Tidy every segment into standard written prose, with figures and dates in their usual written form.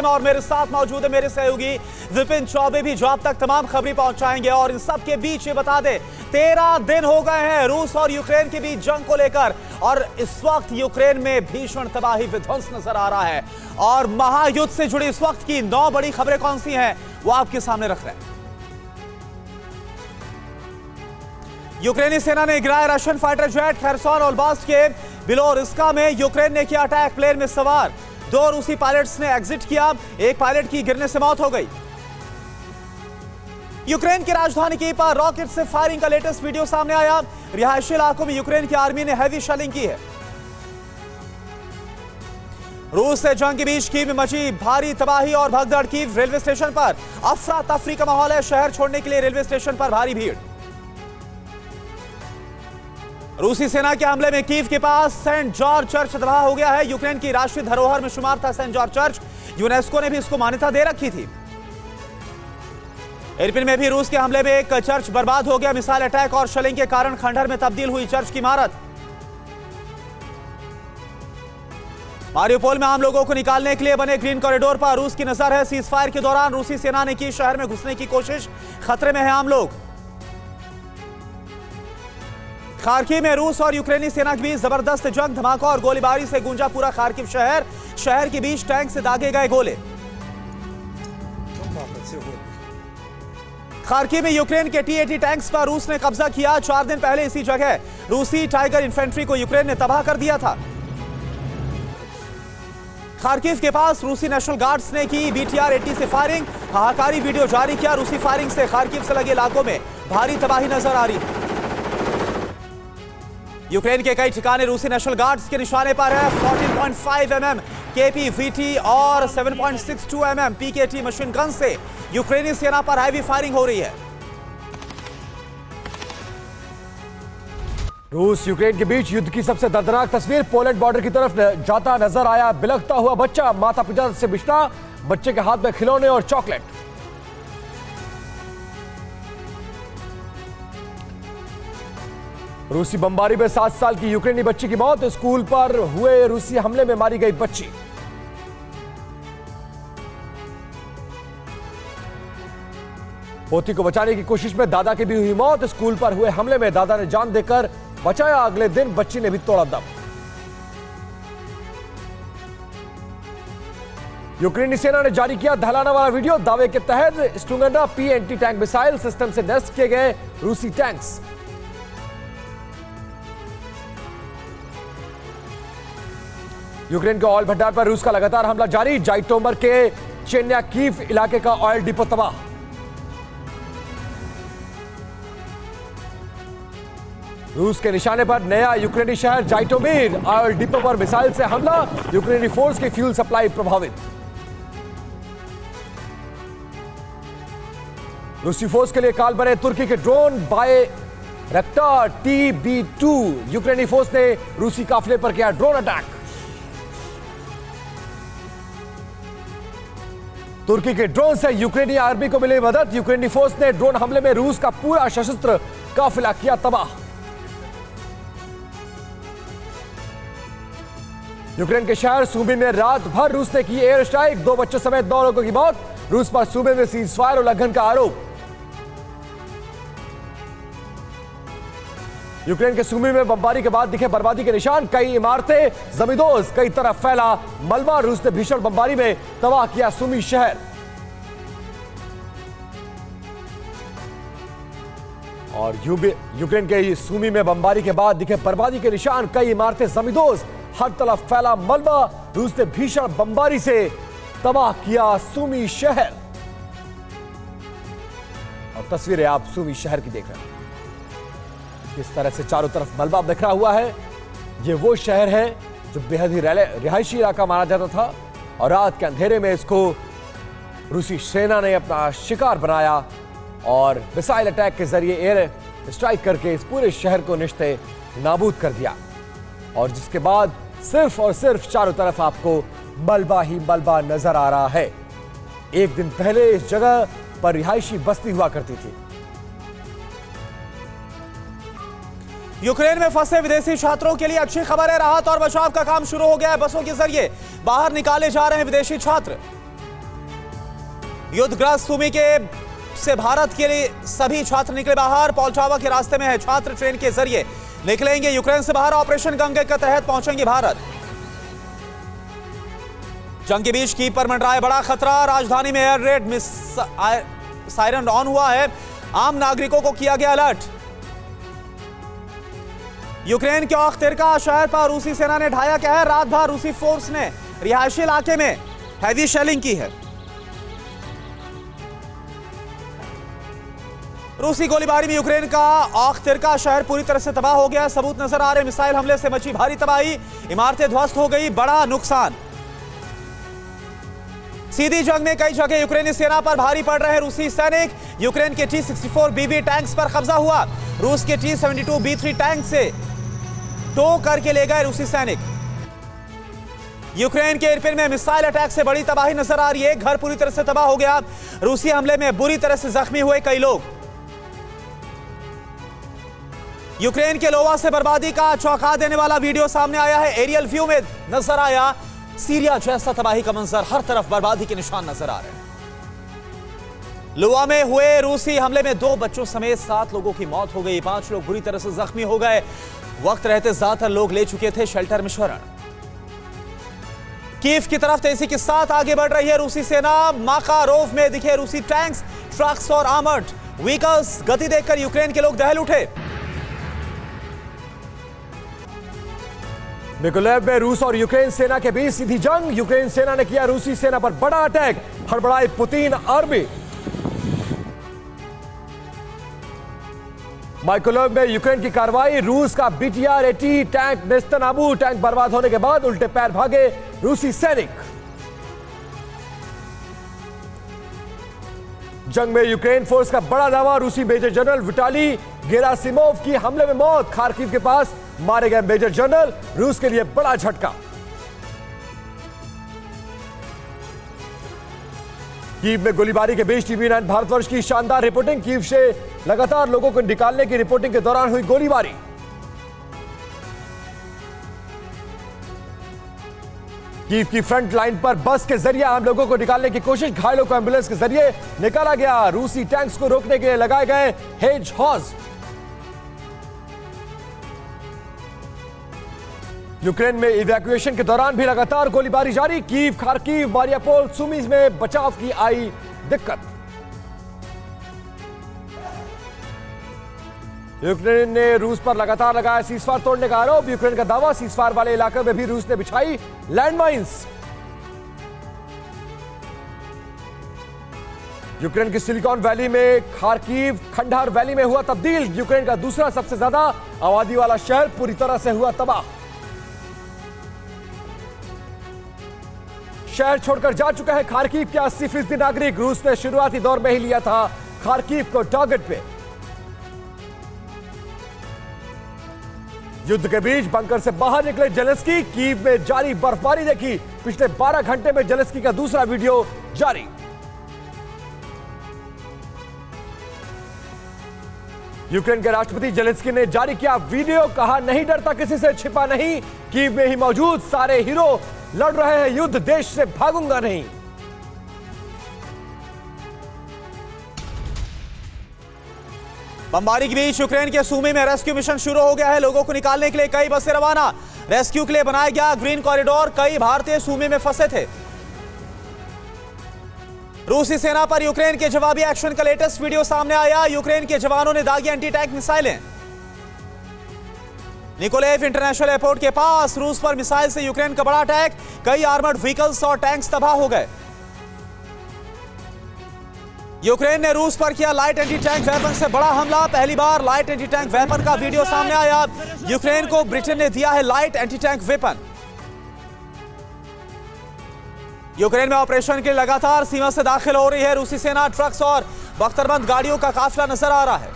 और मेरे साथ मौजूद है मेरे सहयोगी विपिन चौबे भी, जो आप तक तमाम खबरें पहुंचाएंगे। और इन सब के बीच ये बता दे, 13 दिन हो गए हैं रूस और यूक्रेन के बीच जंग को लेकर, और इस वक्त यूक्रेन में भीषण तबाही विध्वंस नजर आ रहा है। और महायुद्ध से जुड़ी इस वक्त की 9 बड़ी खबरें कौन सी हैं, वो आपके सामने रख रहे हैं। यूक्रेनी सेना ने गिराया रशियन फाइटर जेट। खैरसॉन और बास्ट के बिलोरिस्का में यूक्रेन ने किया अटैक। प्लेन में सवार 2 रूसी पायलट्स ने एग्जिट किया, एक पायलट की गिरने से मौत हो गई। यूक्रेन की राजधानी कीव पर रॉकेट से फायरिंग का लेटेस्ट वीडियो सामने आया। रिहायशी इलाकों में यूक्रेन की आर्मी ने हैवी शेलिंग की है। रूस से जंग के बीच कीव में मची भारी तबाही और भगदड़। कीव रेलवे स्टेशन पर अफरा तफरी का माहौल है। शहर छोड़ने के लिए रेलवे स्टेशन पर भारी भीड़। रूसी सेना के हमले में कीव के पास सेंट जॉर्ज चर्च तबाह हो गया है। यूक्रेन की राष्ट्रीय धरोहर में शुमार था सेंट जॉर्ज चर्च। यूनेस्को ने भी इसको मान्यता दे रखी थी। इरपिन में भी रूस के हमले में एक चर्च बर्बाद हो गया। मिसाइल अटैक और शेलिंग के कारण खंडहर में तब्दील हुई चर्च की इमारत। मारियोपोल में आम लोगों को निकालने के लिए बने ग्रीन कॉरिडोर पर रूस की नजर है। सीज फायर के दौरान रूसी सेना ने की शहर में घुसने की कोशिश, खतरे में है आम लोग। खार्किव में रूस और यूक्रेनी सेना के बीच जबरदस्त जंग, धमाका और गोलीबारी से गूंजा पूरा खार्किव शहर। शहर के बीच टैंक से दागे गए गोले। खार्किव में यूक्रेन के T-80 टैंक्स पर रूस ने कब्जा किया। 4 दिन पहले इसी जगह रूसी टाइगर इन्फेंट्री को यूक्रेन ने तबाह कर दिया था। खार्किव के पास रूसी नेशनल गार्ड्स ने की BTR-80 से फायरिंग, हाहाकारी वीडियो जारी किया। रूसी फायरिंग से खार्किव से लगे इलाकों में भारी तबाही नजर आ रही है। यूक्रेन के कई ठिकाने रूसी नेशनल गार्ड्स के निशाने पर है। 14.5 mm KP-VT और 7.62 mm PKT मशीन गन से यूक्रेनी सेना पर हैवी फायरिंग हो रही है। रूस यूक्रेन के बीच युद्ध की सबसे दर्दनाक तस्वीर। पोलैंड बॉर्डर की तरफ जाता नजर आया बिलखता हुआ बच्चा। माता पिता से बिछड़ा, बच्चे के हाथ में खिलौने और चॉकलेट। रूसी बमबारी में 7 साल की यूक्रेनी बच्ची की मौत। स्कूल पर हुए रूसी हमले में मारी गई बच्ची। पोती को बचाने की कोशिश में दादा की भी हुई मौत। स्कूल पर हुए हमले में दादा ने जान देकर बचाया। अगले दिन बच्ची ने भी तोड़ा दम। यूक्रेनी सेना ने जारी किया दहलाना वाला वीडियो। दावे के तहत स्टुंगना P-anti टैंक मिसाइल सिस्टम से नष्ट किए गए रूसी टैंक्स। यूक्रेन के ऑयल भंडार पर रूस का लगातार हमला जारी। जाइटोमर के चेन्याकीव इलाके का ऑयल डिपो तबाह। रूस के निशाने पर नया यूक्रेनी शहर जाइटोमिर। ऑयल डिपो पर मिसाइल से हमला, यूक्रेनी फोर्स की फ्यूल सप्लाई प्रभावित। रूसी फोर्स के लिए काल बने तुर्की के ड्रोन बायरक्टार TB2। यूक्रेनी फोर्स ने रूसी काफिले पर किया ड्रोन अटैक। तुर्की के ड्रोन से यूक्रेनी आर्मी को मिली मदद। यूक्रेनी फोर्स ने ड्रोन हमले में रूस का पूरा सशस्त्र काफिला किया तबाह। यूक्रेन के शहर सूमी में रात भर रूस ने की एयर स्ट्राइक। 2 बच्चों समेत 9 लोगों की मौत। रूस पर सूबे में सीज फायर उल्लंघन का आरोप। यूक्रेन के सूमी में बमबारी के बाद दिखे बर्बादी के निशान। कई इमारतें जमींदोज, कई तरफ फैला मलबा। रूस ने भीषण बमबारी में तबाह किया सूमी शहर। और यूक्रेन के सूमी में बमबारी के बाद दिखे बर्बादी के निशान। कई इमारतें जमींदोज, हर तरफ फैला मलबा। रूस ने भीषण बमबारी से तबाह किया सूमी शहर। और तस्वीरें आप सूमी शहर की देख रहे हैं। किस तरह से चारों तरफ मलबा बिखरा हुआ है। ये वो शहर है जो बेहद ही रिहायशी इलाका माना जाता था, और रात के अंधेरे में इसको रूसी सेना ने अपना शिकार बनाया और मिसाइल अटैक के जरिए एयर स्ट्राइक करके इस पूरे शहर को निश्ते नाबूद कर दिया। और जिसके बाद सिर्फ और सिर्फ चारों तरफ आपको मलबा ही मलबा नजर आ रहा है। एक दिन पहले इस जगह पर रिहायशी बस्ती हुआ करती थी। यूक्रेन में फंसे विदेशी छात्रों के लिए अच्छी खबर है। राहत और बचाव का काम शुरू हो गया है। बसों के जरिए बाहर निकाले जा रहे हैं विदेशी छात्र। युद्धग्रस्त सुमी के से भारत के लिए सभी छात्र निकले बाहर। पोल्टावा के रास्ते में है छात्र, ट्रेन के जरिए निकलेंगे यूक्रेन से बाहर। ऑपरेशन गंगे के तहत पहुंचेंगे भारत। जंग के बीच कीव पर मंडराए बड़ा खतरा। राजधानी में एयर रेड सायरन ऑन हुआ है। आम नागरिकों को किया गया अलर्ट। यूक्रेन के ओख्तिरका शहर पर रूसी सेना ने ढाया क्या है। रात भर रूसी फोर्स ने रिहायशी इलाके में हैवी शेलिंग की है। रूसी गोलीबारी में यूक्रेन का ओख्तिरका शहर पूरी तरह से तबाह हो गया। सबूत नजर आ रहे। मिसाइल हमले से मची भारी तबाही। इमारतें ध्वस्त हो गई, बड़ा नुकसान। सीधी जंग में कई जगह यूक्रेनी सेना पर भारी पड़ रहे रूसी सैनिक। यूक्रेन के T-64BV टैंक्स पर कब्जा हुआ। रूस के T-72B3 टैंक से टो करके ले गए रूसी सैनिक। यूक्रेन के इरपिन में मिसाइल अटैक से बड़ी तबाही नजर आ रही है। घर पूरी तरह से तबाह हो गया। रूसी हमले में बुरी तरह से जख्मी हुए कई लोग। यूक्रेन के लोवा से बर्बादी का चौंका देने वाला वीडियो सामने आया है। एरियल व्यू में नजर आया सीरिया जैसा तबाही का मंजर। हर तरफ बर्बादी के निशान नजर आ रहे हैं। लोवा में हुए रूसी हमले में 2 बच्चों समेत 7 लोगों की मौत हो गई। 5 लोग बुरी तरह से जख्मी हो गए। वक्त रहते ज्यादातर लोग ले चुके थे शेल्टर में शरण। कीव की तरफ तेजी के साथ आगे बढ़ रही है रूसी सेना। माकारोव में दिखे रूसी टैंक्स, ट्रक्स और आर्मर्ड व्हीकल्स। गति देखकर यूक्रेन के लोग दहल उठे। मिकोलेव में रूस और यूक्रेन सेना के बीच सीधी जंग। यूक्रेन सेना ने किया रूसी सेना पर बड़ा अटैक। हड़बड़ाई पुतिन आर्मी। माइकोलेव में यूक्रेन की कार्रवाई। रूस का BTR-80 टैंक नेस्तनाबू। टैंक बर्बाद होने के बाद उल्टे पैर भागे रूसी सैनिक। जंग में यूक्रेन फोर्स का बड़ा दावा। रूसी मेजर जनरल विटाली गेरासिमोव की हमले में मौत। खार्किव के पास मारे गए मेजर जनरल। रूस के लिए बड़ा झटका। कीव में गोलीबारी के बीच TV9 भारतवर्ष की शानदार रिपोर्टिंग। कीव से लगातार लोगों को निकालने की रिपोर्टिंग के दौरान हुई गोलीबारी। कीव की फ्रंट लाइन पर बस के जरिए आम लोगों को निकालने की कोशिश। घायलों को एम्बुलेंस के जरिए निकाला गया। रूसी टैंक्स को रोकने के लिए लगाए गए हेजहॉग। यूक्रेन में इवैक्यूएशन के दौरान भी लगातार गोलीबारी जारी। कीव, खार्किव, मारियापोल, सुमी में बचाव की आई दिक्कत। यूक्रेन ने रूस पर लगातार लगाया सीजफायर तोड़ने का आरोप। यूक्रेन का दावा, सीजफायर वाले इलाके में भी रूस ने बिछाई लैंडमाइंस। यूक्रेन की सिलिकॉन वैली में खार्किव खंडार वैली में हुआ तब्दील। यूक्रेन का दूसरा सबसे ज्यादा आबादी वाला शहर पूरी तरह से हुआ तबाह। शहर छोड़कर जा चुका है खार्किव के 80% नागरिक। रूस ने शुरुआती दौर में ही लिया था खार्किव को टारगेट पे। युद्ध के बीच बंकर से बाहर निकले जेलेंस्की। कीव में जारी बर्फबारी देखी। पिछले 12 घंटे में जेलेंस्की का दूसरा वीडियो जारी। यूक्रेन के राष्ट्रपति जेलेंस्की ने जारी किया वीडियो। कहा, नहीं डरता किसी से, छिपा नहीं, कीव में ही मौजूद सारे हीरो लड़ रहे हैं युद्ध, देश से भागूंगा नहीं। बमबारी के बीच यूक्रेन के सुमी में रेस्क्यू मिशन शुरू हो गया है। लोगों को निकालने के लिए कई बसें रवाना। रेस्क्यू के लिए बनाया गया ग्रीन कॉरिडोर। कई भारतीय सुमी में फंसे थे। रूसी सेना पर यूक्रेन के जवाबी एक्शन का लेटेस्ट वीडियो सामने आया। यूक्रेन के जवानों ने दागी एंटी टैंक मिसाइलें। निकोलेव इंटरनेशनल एयरपोर्ट के पास रूस पर मिसाइल से यूक्रेन का बड़ा अटैक। कई आर्मर्ड व्हीकल्स और टैंक्स तबाह हो गए। यूक्रेन ने रूस पर किया लाइट एंटी टैंक वेपन से बड़ा हमला। पहली बार लाइट एंटी टैंक वेपन का वीडियो सामने आया। यूक्रेन को ब्रिटेन ने दिया है light anti tank weapon. Ukraine में ऑपरेशन के लिए लगातार सीमा से दाखिल हो रही है रूसी सेना। ट्रक्स और बख्तरबंद गाड़ियों का काफिला नजर आ रहा है।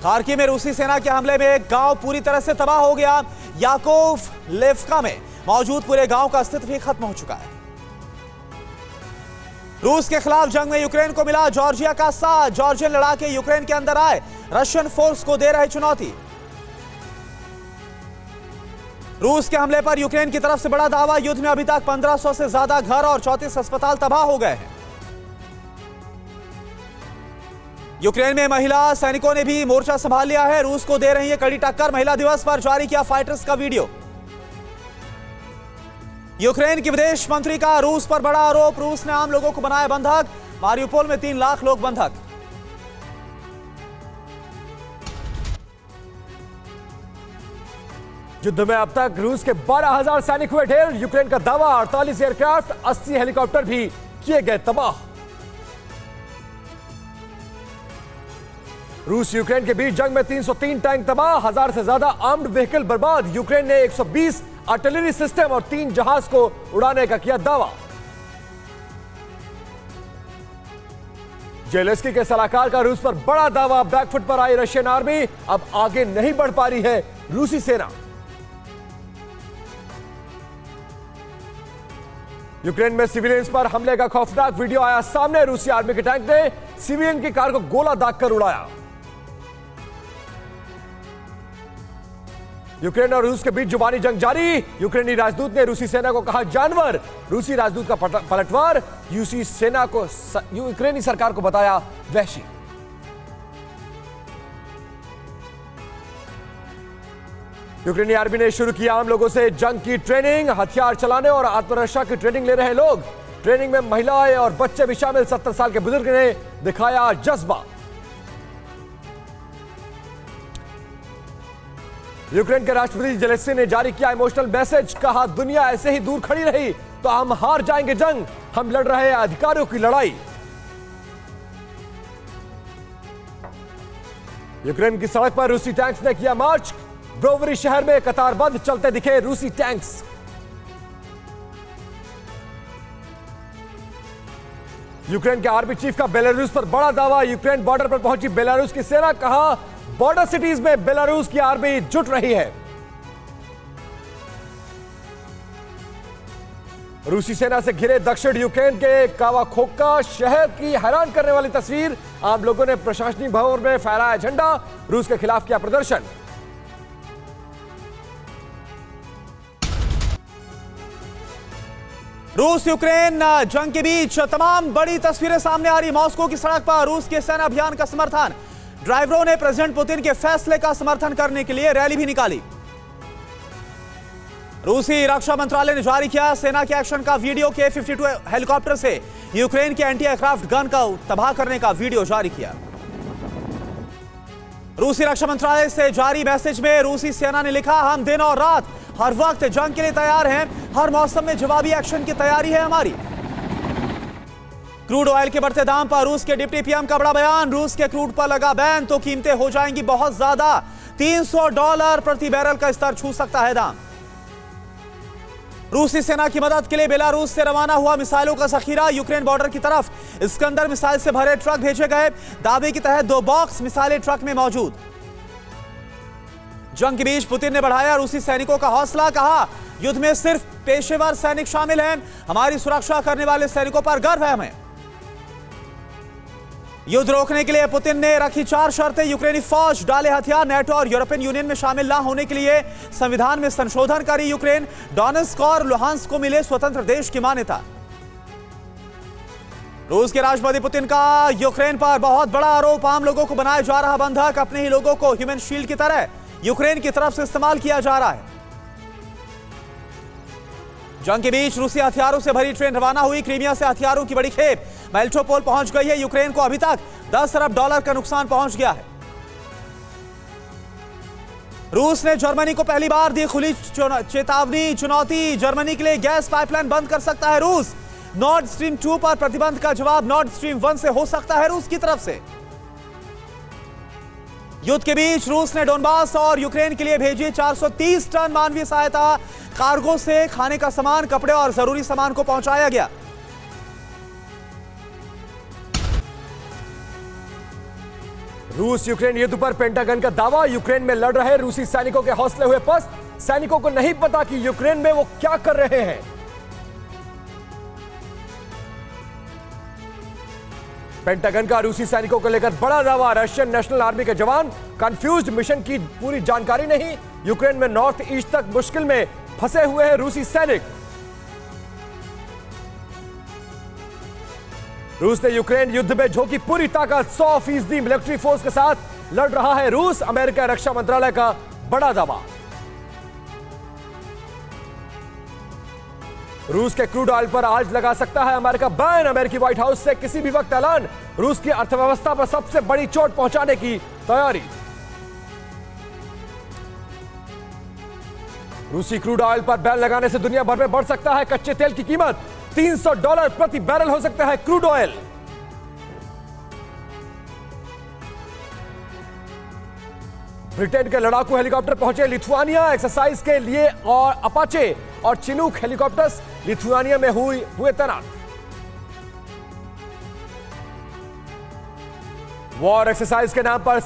खार्किव में रूसी सेना के हमले में एक गांव पूरी तरह से तबाह हो गया। याकोव लेवका में मौजूद पूरे गांव का अस्तित्व ही खत्म हो चुका है। रूस के खिलाफ जंग में यूक्रेन को मिला जॉर्जिया का साथ। जॉर्जियन लड़ाके यूक्रेन के अंदर आए, रशियन फोर्स को दे रहे चुनौती। रूस के हमले पर यूक्रेन की तरफ से बड़ा दावा। युद्ध में अभी तक 1500 से ज्यादा घर और 34 अस्पताल तबाह हो गए हैं। यूक्रेन में महिला सैनिकों ने भी मोर्चा संभाल लिया है। रूस को दे रही है कड़ी टक्कर। महिला दिवस पर जारी किया फाइटर्स का वीडियो। यूक्रेन के विदेश मंत्री का रूस पर बड़ा आरोप। रूस ने आम लोगों को बनाया बंधक। मारियुपोल में 3 लाख लोग बंधक। युद्ध में अब तक रूस के 12,000 सैनिक हुए ढेर। यूक्रेन का दावा 48 एयरक्राफ्ट 80 हेलीकॉप्टर भी किए गए तबाह। रूस यूक्रेन के बीच जंग में 303 टैंक तबाह, 1000 से ज्यादा आर्म्ड व्हीकल बर्बाद। यूक्रेन ने 120 आर्टिलरी सिस्टम और 3 जहाज को उड़ाने का किया दावा। जेलेंस्की के सलाहकार का रूस पर बड़ा दावा। बैकफुट पर आई रशियन आर्मी, अब आगे नहीं बढ़ पा रही है रूसी सेना। यूक्रेन में सिविलियंस पर हमले का खौफनाक वीडियो आया सामने। रूसी आर्मी के टैंक ने सिविलियन की कार को गोला दागकर उड़ाया। यूक्रेन और रूस के बीच जुबानी जंग जारी। यूक्रेनी राजदूत ने रूसी सेना को कहा जानवर। रूसी राजदूत का पलटवार यूक्रेनी सरकार को बताया वहशी। यूक्रेनी आर्मी ने शुरू किया आम लोगों से जंग की ट्रेनिंग। हथियार चलाने और आत्मरक्षा की ट्रेनिंग ले रहे लोग। ट्रेनिंग में महिलाएं और बच्चे भी शामिल। 70 साल के बुजुर्ग ने दिखाया जज्बा। यूक्रेन के राष्ट्रपति जेलेंस्की ने जारी किया इमोशनल मैसेज। कहा दुनिया ऐसे ही दूर खड़ी रही तो हम हार जाएंगे जंग। हम लड़ रहे हैं अधिकारों की लड़ाई। यूक्रेन की सड़क पर रूसी टैंक्स ने किया मार्च। ब्रोवरी शहर में कतारबद्ध चलते दिखे रूसी टैंक्स। यूक्रेन के आर्मी चीफ का बेलारूस पर बड़ा दावा। यूक्रेन बॉर्डर पर पहुंची बेलारूस की सेना। कहा बॉर्डर सिटीज में बेलारूस की आर्मी जुट रही है। रूसी सेना से घिरे दक्षिण यूक्रेन के कावाखोका शहर की हैरान करने वाली तस्वीर। आम लोगों ने प्रशासनिक भवन में फहराया झंडा। रूस के खिलाफ किया प्रदर्शन। रूस यूक्रेन जंग के बीच तमाम बड़ी तस्वीरें सामने आ रही। मॉस्को की सड़क पर रूस के सेना अभियान का समर्थन। ड्राइवरों ने प्रेसिडेंट पुतिन के फैसले का समर्थन करने के लिए रैली भी निकाली। रूसी रक्षा मंत्रालय ने जारी किया सेना के एक्शन का वीडियो। K-52 हेलीकॉप्टर से यूक्रेन के एंटी एयरक्राफ्ट गन का तबाह करने का वीडियो जारी किया। रूसी रक्षा मंत्रालय से जारी मैसेज में रूसी सेना ने लिखा हम दिन और रात हर वक्त जंग के लिए तैयार हैं। हर मौसम में जवाबी एक्शन की तैयारी है हमारी। क्रूड ऑयल के बढ़ते दाम पर रूस के डिप्टी पीएम का बड़ा बयान। रूस के क्रूड पर लगा बैन तो कीमतें हो जाएंगी बहुत ज्यादा। $300 प्रति बैरल का स्तर छू सकता है दाम। रूसी सेना की मदद के लिए बेलारूस से रवाना हुआ मिसाइलों का जखीरा। यूक्रेन बॉर्डर की तरफ इस्कंदर मिसाइल से भरे ट्रक भेजे गए। दावे के तहत 2 बॉक्स मिसाइलें ट्रक में मौजूद। जंग के बीच पुतिन ने बढ़ाया रूसी सैनिकों का हौसला। कहा युद्ध में सिर्फ पेशेवर सैनिक शामिल हैं। हमारी सुरक्षा करने वाले सैनिकों पर गर्व है हमें। युद्ध रोकने के लिए पुतिन ने रखी 4 शर्तें। यूक्रेनी फौज डाले हथियार। नेटो और यूरोपियन यूनियन में शामिल ना होने के लिए संविधान में संशोधन करी यूक्रेन। डोनेट्स्क और लुहांस्क को मिले स्वतंत्र देश की मान्यता। रूस के राष्ट्रपति पुतिन का यूक्रेन पर बहुत बड़ा आरोप। आम लोगों को बनाया जा रहा बंधक। अपने ही लोगों को ह्यूमन शील्ड की तरह यूक्रेन की तरफ से इस्तेमाल किया जा रहा है। जंग के बीच रूसी हथियारों से भरी ट्रेन रवाना हुई। क्रीमिया से हथियारों की बड़ी खेप मेलिटोपोल पहुंच गई है। यूक्रेन को अभी तक $10 अरब का नुकसान पहुंच गया है। रूस ने जर्मनी को पहली बार दी खुली चेतावनी। चुनौती जर्मनी के लिए गैस पाइपलाइन बंद कर सकता है रूस। नॉर्ड स्ट्रीम 2 पर प्रतिबंध का जवाब नॉर्ड स्ट्रीम 1 से हो सकता है रूस की तरफ से। युद्ध के बीच रूस ने डोनबास और यूक्रेन के लिए भेजी 430 टन मानवीय सहायता। कार्गो से खाने का सामान, कपड़े और जरूरी सामान को पहुंचाया गया। रूस यूक्रेन युद्ध पर पेंटागन का दावा। यूक्रेन में लड़ रहे रूसी सैनिकों के हौसले हुए पस्त। सैनिकों को नहीं पता कि यूक्रेन में वो क्या कर रहे हैं। पेंटागन का रूसी सैनिकों को लेकर बड़ा दावा। रशियन नेशनल आर्मी के जवान कंफ्यूज्ड, मिशन की पूरी जानकारी नहीं। यूक्रेन में नॉर्थ ईस्ट तक मुश्किल में फंसे हुए हैं रूसी सैनिक। रूस ने यूक्रेन युद्ध में झोंकी पूरी ताकत, 100% मिलिट्री फोर्स के साथ लड़ रहा है रूस, अमेरिका रक्षा मंत्रालय का बड़ा दावा। रूस के क्रूड ऑयल पर आज लगा सकता है अमेरिका बैन, अमेरिकी व्हाइट हाउस से किसी भी वक्त ऐलान। रूस की अर्थव्यवस्था पर सबसे बड़ी चोट पहुंचाने की तैयारी। रूसी क्रूड ऑयल पर बैन लगाने से दुनिया भर में बढ़ सकता है कच्चे तेल की कीमत, $300 प्रति बैरल हो सकता है क्रूड ऑयल। ब्रिटेन के लड़ाकू हेलीकॉप्टर पहुंचे लिथुआनिया एक्सरसाइज के लिए और अपाचे और चिनूक हेलीकॉप्टर्स लिथुआनिया में हुए तैनात। वॉर एक्सरसाइज के नाम पर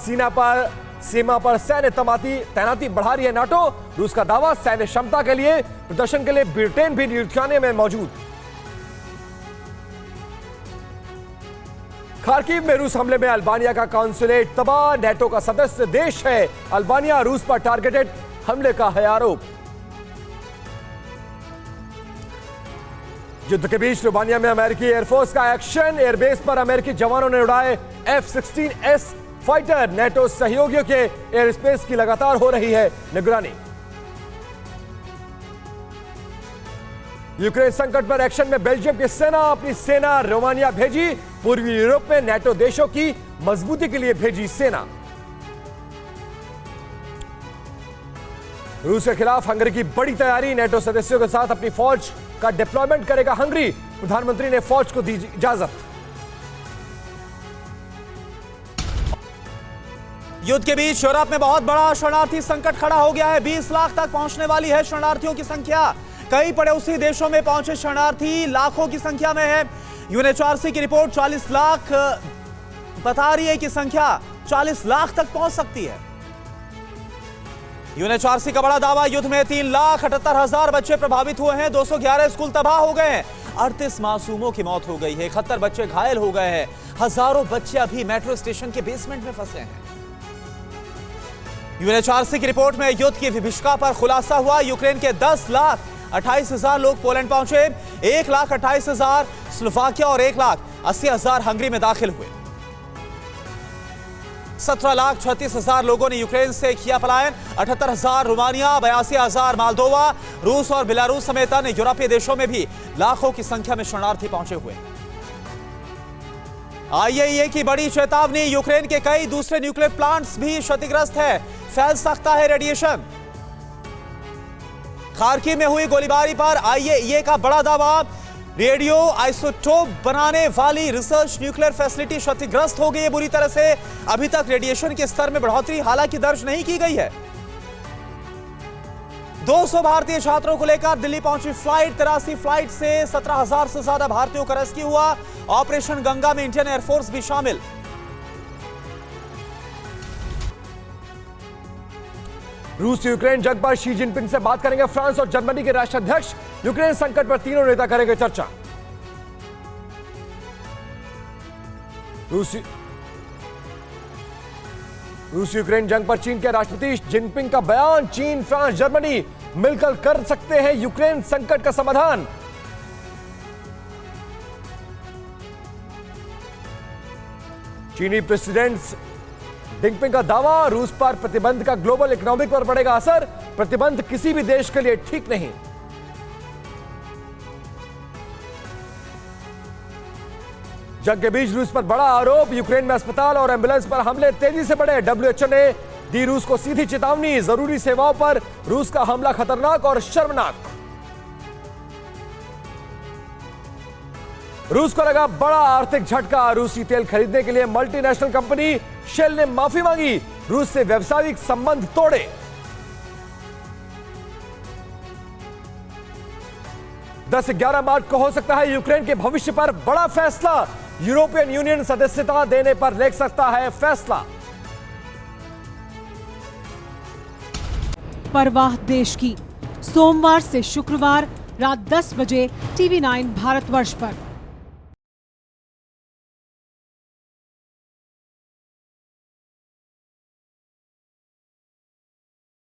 सीमा पर सैन्य तैनाती बढ़ा रही है नाटो। रूस का दावा, सैन्य क्षमता के लिए प्रदर्शन के लिए ब्रिटेन भी लिथुआनिया में मौजूद। खार्किव में रूस हमले में अल्बानिया का कॉन्सुलेट तबाह, नेटो का सदस्य देश है अल्बानिया, रूस पर टारगेटेड हमले का है आरोप। युद्ध के बीच रोमानिया में अमेरिकी एयरफोर्स का एक्शन, एयरबेस पर अमेरिकी जवानों ने उड़ाए F-16S फाइटर। नेटो सहयोगियों के एयर स्पेस की लगातार हो रही है निगरानी। यूक्रेन संकट पर एक्शन में बेल्जियम की सेना अपनी सेना रोमानिया भेजी, पूर्वी यूरोप में नेटो देशों की मजबूती के लिए भेजी सेना। रूस के खिलाफ हंगरी की बड़ी तैयारी, नेटो सदस्यों के साथ अपनी फौज का डिप्लॉयमेंट करेगा हंगरी, प्रधानमंत्री ने फौज को दी इजाजत। युद्ध के बीच यूरोप में बहुत बड़ा शरणार्थी संकट खड़ा हो गया है। 20 लाख तक पहुंचने वाली है शरणार्थियों की संख्या। कई पड़ोसी देशों में पहुंचे शरणार्थी लाखों की संख्या में है। यूएनएचआरसी की रिपोर्ट 40 लाख बता रही है कि संख्या 40 लाख तक पहुंच सकती है। यूएनएचआरसी का बड़ा दावा, युद्ध में 3,78,000 बच्चे प्रभावित हुए हैं, 211 स्कूल तबाह हो गए हैं, 38 मासूमों की मौत हो गई है, 71 बच्चे घायल हो गए हैं, हजारों बच्चे अभी मेट्रो स्टेशन के बेसमेंट में फंसे हैं। यूएनएचआरसी की रिपोर्ट में युद्ध की विभीषिका पर खुलासा हुआ। यूक्रेन के 10,28,000 लोग पोलैंड पहुंचे, 1,28,000 स्लोवाकिया और 1,80,000 हंगरी में दाखिल हुए। 17,36,000 लोगों ने यूक्रेन से किया पलायन, 78,000 रोमानिया, 82,000 मालदोवा, रूस और बेलारूस समेत अन्य यूरोपीय देशों में भी लाखों की संख्या में शरणार्थी पहुंचे हुए। आईएईए की बड़ी चेतावनी, यूक्रेन के कई दूसरे न्यूक्लियर प्लांट्स भी क्षतिग्रस्त है, फैल सकता है रेडिएशन। खार्किव में हुई गोलीबारी पर आईएईए का बड़ा दावा, रेडियो आइसोटोप बनाने वाली रिसर्च न्यूक्लियर फैसिलिटी क्षतिग्रस्त हो गई है बुरी तरह से। अभी तक रेडिएशन के स्तर में बढ़ोतरी हालांकि दर्ज नहीं की गई है। 200 भारतीय छात्रों को लेकर दिल्ली पहुंची फ्लाइट, 83 फ्लाइट से 17,000 से ज्यादा भारतीयों का रेस्क्यू हुआ। ऑपरेशन गंगा में इंडियन एयरफोर्स भी शामिल। रूस यूक्रेन जंग पर शी जिनपिंग से बात करेंगे फ्रांस और जर्मनी के राष्ट्राध्यक्ष। यूक्रेन संकट पर तीनों नेता करेंगे चर्चा। रूस यूक्रेन जंग पर चीन के राष्ट्रपति जिनपिंग का बयान, चीन, फ्रांस, जर्मनी मिलकर कर सकते हैं यूक्रेन संकट का समाधान। चीनी प्रेसिडेंट जिनपिंग का दावा, रूस पर प्रतिबंध का ग्लोबल इकोनॉमिक पर पड़ेगा असर, प्रतिबंध किसी भी देश के लिए ठीक नहीं। जंग के बीच रूस पर बड़ा आरोप, यूक्रेन में अस्पताल और एम्बुलेंस पर हमले तेजी से बढ़े। डब्ल्यूएचओ ने दी रूस को सीधी चेतावनी, जरूरी सेवाओं पर रूस का हमला खतरनाक और शर्मनाक। रूस को लगा बड़ा आर्थिक झटका, रूसी तेल खरीदने के लिए मल्टीनेशनल कंपनी शेल ने माफी मांगी, रूस से व्यावसायिक संबंध तोड़े। 10-11 मार्च को हो सकता है यूक्रेन के भविष्य पर बड़ा फैसला, यूरोपियन यूनियन सदस्यता देने पर ले सकता है फैसला। परवाह देश की, सोमवार से शुक्रवार रात 10 बजे TV9 भारतवर्ष पर।